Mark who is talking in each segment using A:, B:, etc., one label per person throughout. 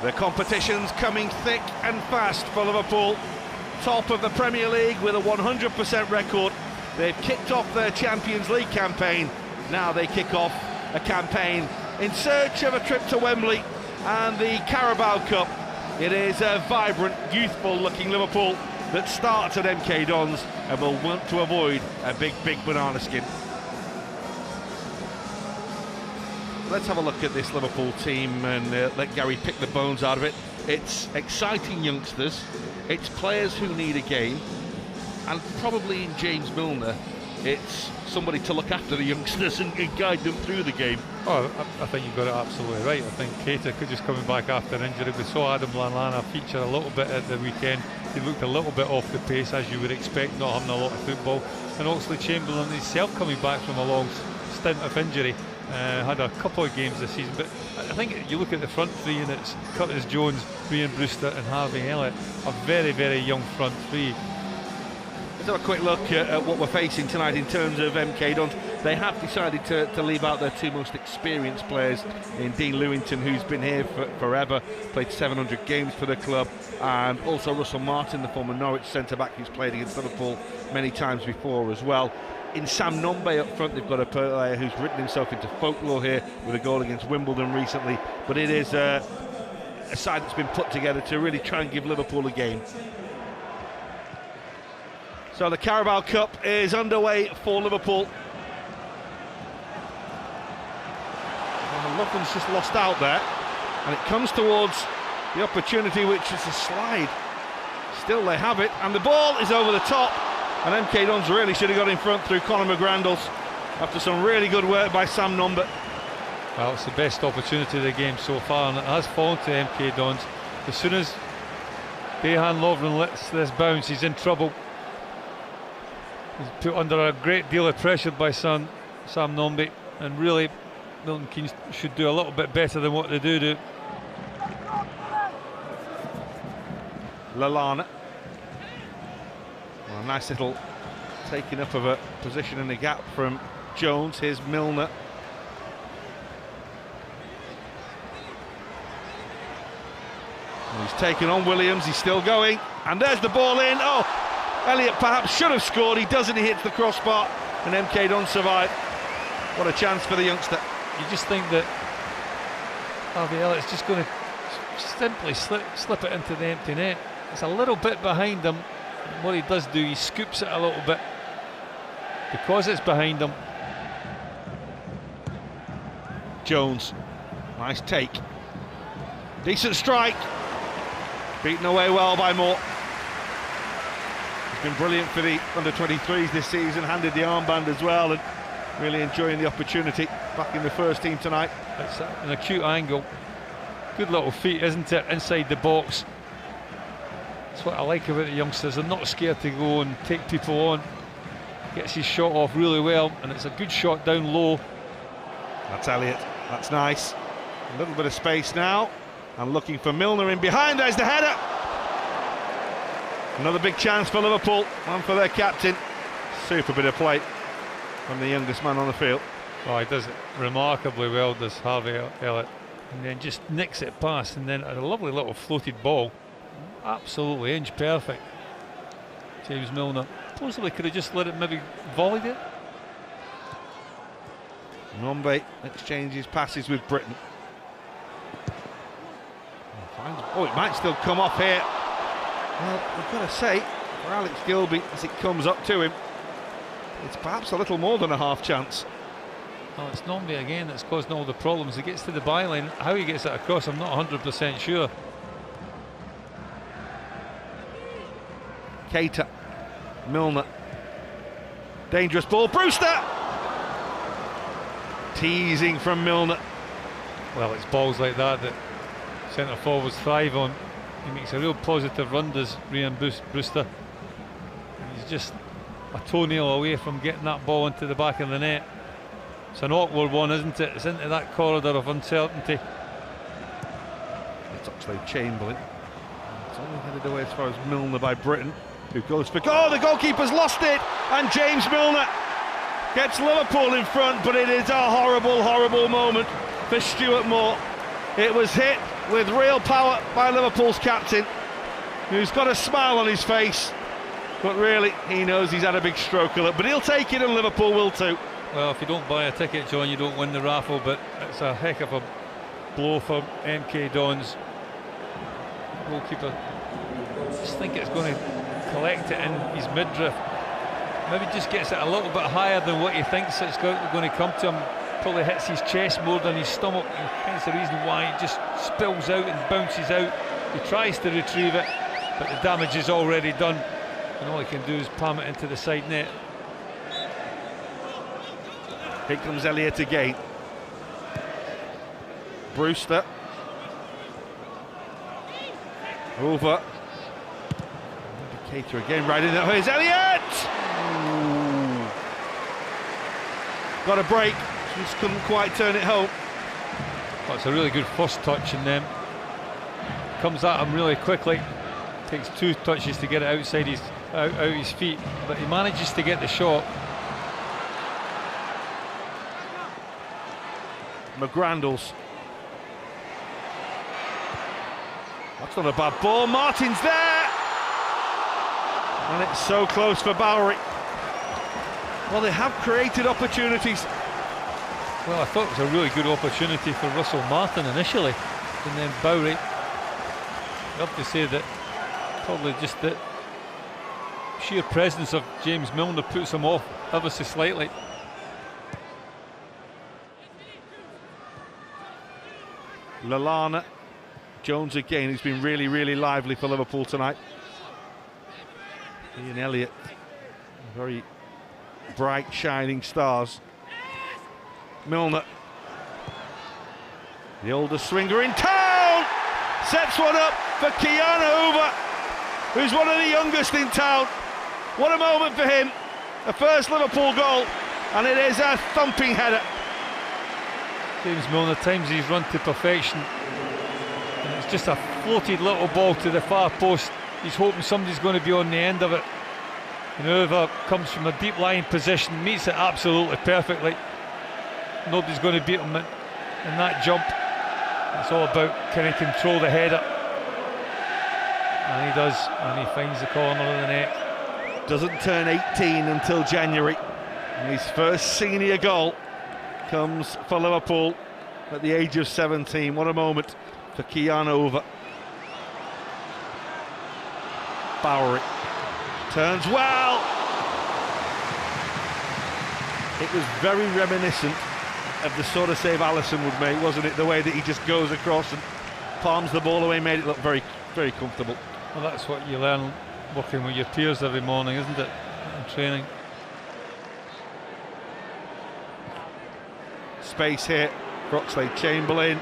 A: The competition's coming thick and fast for Liverpool. Top of the Premier League with a 100% record. They've kicked off their Champions League campaign. Now they kick off a campaign in search of a trip to Wembley and the Carabao Cup. It is a vibrant, youthful-looking Liverpool that starts at MK Dons and will want to avoid a big banana skin. Let's have a look at this Liverpool team and let Gary pick the bones out of it. It's exciting youngsters, it's players who need a game, and probably in James Milner, it's somebody to look after the youngsters and guide them through the game.
B: Oh, I think you've got it absolutely right. I think Keita could just coming back after an injury. We saw Adam Lallana feature a little bit at the weekend. He looked a little bit off the pace, as you would expect, not having a lot of football. And Oxlade-Chamberlain himself coming back from a long stint of injury. Had a couple of games this season, but I think you look at the front three and it's Curtis Jones, Ryan Brewster and Harvey Elliott, a very, very young front three.
A: Let's have a quick look at what we're facing tonight in terms of MK Dons. They have decided to leave out their two most experienced players in Dean Lewington, who's been here forever, played 700 games for the club, and also Russell Martin, the former Norwich centre-back who's played against Liverpool many times before as well. In Sam Nombe up front, they've got a player who's written himself into folklore here with a goal against Wimbledon recently, but it is a side that's been put together to really try and give Liverpool a game. So the Carabao Cup is underway for Liverpool. And Lovren's just lost out there, and it comes towards the opportunity, which is a slide. Still they have it, and the ball is over the top, and MK Dons really should have got in front through Conor McGrandles after some really good work by Sam Nombe.
B: Well, it's the best opportunity of the game so far, and it has fallen to MK Dons. As soon as Boateng Lovren lets this bounce, he's in trouble. He's put under a great deal of pressure by Sam Nombe, and really Milton Keynes should do a little bit better than what they do.
A: Lallana. Well, a nice little taking up of a position in the gap from Jones. Here's Milner. He's taken on Williams, he's still going, and there's the ball in. Oh, Elliott perhaps should have scored, he doesn't, he hits the crossbar, and MK Dons survive. What a chance for the youngster.
B: You just think that Harvey Elliott's just going to simply slip it into the empty net. It's a little bit behind him. What he does do, he scoops it a little bit because it's behind him.
A: Jones, nice take, decent strike, beaten away well by Moore. He's been brilliant for the under-23s this season, handed the armband as well, and really enjoying the opportunity back in the first team tonight.
B: It's an acute angle, good little feet, isn't it, inside the box. That's what I like about the youngsters. They're not scared to go and take people on. Gets his shot off really well, and it's a good shot down low.
A: That's Elliott, that's nice. A little bit of space now, and looking for Milner in behind. There's the header. Another big chance for Liverpool, one for their captain. Super bit of play from the youngest man on the field.
B: Oh, he does it remarkably well, does Harvey Elliott, and then just nicks it past, and then a lovely little floated ball. Absolutely inch perfect. James Milner possibly could have just let it, maybe volleyed it.
A: Nombe exchanges passes with Brittain. Oh, it might still come off here. Well, we've got to say, for Alex Gilbey, as it comes up to him, it's perhaps a little more than a half chance.
B: Oh, it's Nombe again that's causing all the problems. He gets to the byline. How he gets it across, I'm not 100% sure.
A: Keita, Milner, dangerous ball, Brewster! Teasing from Milner.
B: Well, it's balls like that centre forwards thrive on. He makes a real positive run, does Ryan Brewster. He's just a toenail away from getting that ball into the back of the net. It's an awkward one, isn't it? It's into that corridor of uncertainty.
A: It's Oxlade-Chamberlain. It's only headed away as far as Milner by Brittain, who goes for goal. The goalkeeper's lost it, and James Milner gets Liverpool in front, but it is a horrible, horrible moment for Stuart Moore. It was hit with real power by Liverpool's captain, who's got a smile on his face, but really he knows he's had a big stroke of it, but he'll take it and Liverpool will too.
B: Well, if you don't buy a ticket, John, you don't win the raffle, but it's a heck of a blow for MK Dons. Goalkeeper, I just think it's going to collect it in his midriff. Maybe just gets it a little bit higher than what he thinks it's going to come to him. Probably hits his chest more than his stomach, and hence the reason why it just spills out and bounces out. He tries to retrieve it, but the damage is already done, and all he can do is palm it into the side net.
A: Here comes Elliott again. Brewster. Over. Keita again, right in there. Here's Elliott! Ooh. Got a break, just couldn't quite turn it home.
B: Well, it's a really good first touch, and then comes at him really quickly. Takes 2 touches to get it outside out his feet, but he manages to get the shot.
A: McGrandles. That's not a bad ball. Martin's there! And it's so close for Bowery. Well, they have created opportunities.
B: Well, I thought it was a really good opportunity for Russell Martin initially, and then Bowery. You have to say that probably just the sheer presence of James Milner puts him off ever so slightly.
A: Lallana. Jones again, who's been really, really lively for Liverpool tonight. He and Elliott, very bright, shining stars. Milner, the older swinger in town, sets one up for Hoever, who's one of the youngest in town. What a moment for him. The first Liverpool goal, and it is a thumping header.
B: James Milner times he's run to perfection, and it's just a floated little ball to the far post. He's hoping somebody's going to be on the end of it, and Hoever comes from a deep lying position, meets it absolutely perfectly. Nobody's going to beat him in that jump. It's all about can he control the header, and he does, and he finds the corner of the net.
A: Doesn't turn 18 until January, and his first senior goal comes for Liverpool at the age of 17. What a moment for Hoever. Bowery turns well. It was very reminiscent of the sort of save Alisson would make, wasn't it? The way that he just goes across and palms the ball away, made it look very, very comfortable.
B: Well, that's what you learn working with your peers every morning, isn't it, in training?
A: Space here for Oxlade-Chamberlain.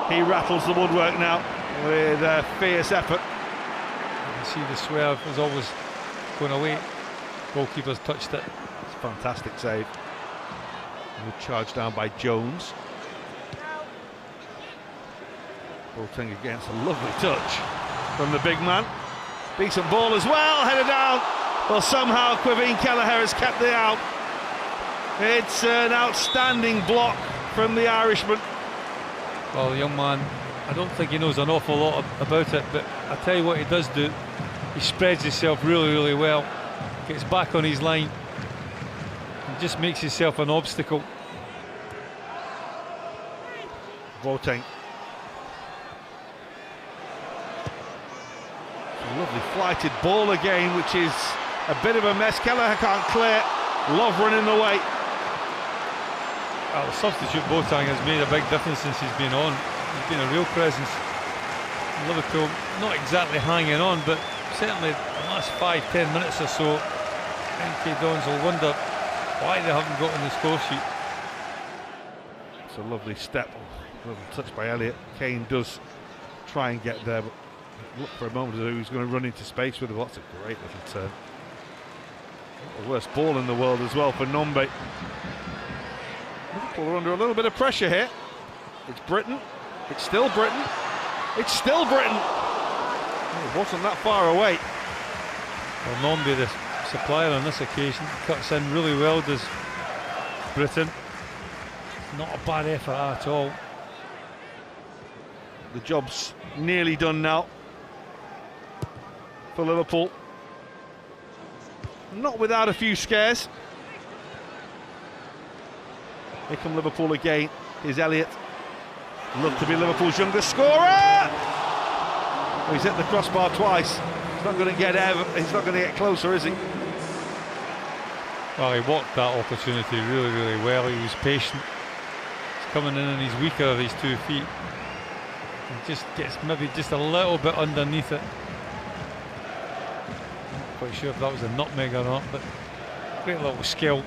A: He rattles the woodwork now with a fierce effort.
B: You can see the swerve is always going away. Goalkeeper's touched it.
A: It's a fantastic save. Good charge down by Jones. Boateng against a lovely touch from the big man. Decent ball as well, headed down. Well, somehow Kelleher has kept it out. It's an outstanding block from the Irishman.
B: Well, the young man, I don't think he knows an awful lot about it, but I tell you what he does do. He spreads himself really, really well, gets back on his line, and just makes himself an obstacle.
A: Boateng. A lovely flighted ball again, which is a bit of a mess. Kelleher can't clear. Lovren in the way.
B: Well, the substitute Boateng has made a big difference since he's been on. He's been a real presence. Liverpool not exactly hanging on, but certainly the last 5-10 minutes or so, MK Dons will wonder why they haven't got on the score sheet.
A: It's a lovely step, lovely touch by Elliott. Kane does try and get there, but look for a moment as though he's going to run into space with it. That's a great little turn. Not the worst ball in the world as well for Nombe. Liverpool are under a little bit of pressure here. It's Brittain. It's still Brittain. It's still Brittain. Oh, it wasn't that far away.
B: Well, Nombe, the supplier on this occasion, cuts in really well, does Brittain. Not a bad effort at all.
A: The job's nearly done now for Liverpool. Not without a few scares. Here come Liverpool again. Here's Elliott. Look to be Liverpool's youngest scorer. Oh, he's hit the crossbar twice. He's not going to get He's not going to get closer, is he?
B: Well, he walked that opportunity really, really well. He was patient. He's coming in and he's weaker of his 2 feet. He just gets maybe just a little bit underneath it. Not quite sure if that was a nutmeg or not, but great little skill.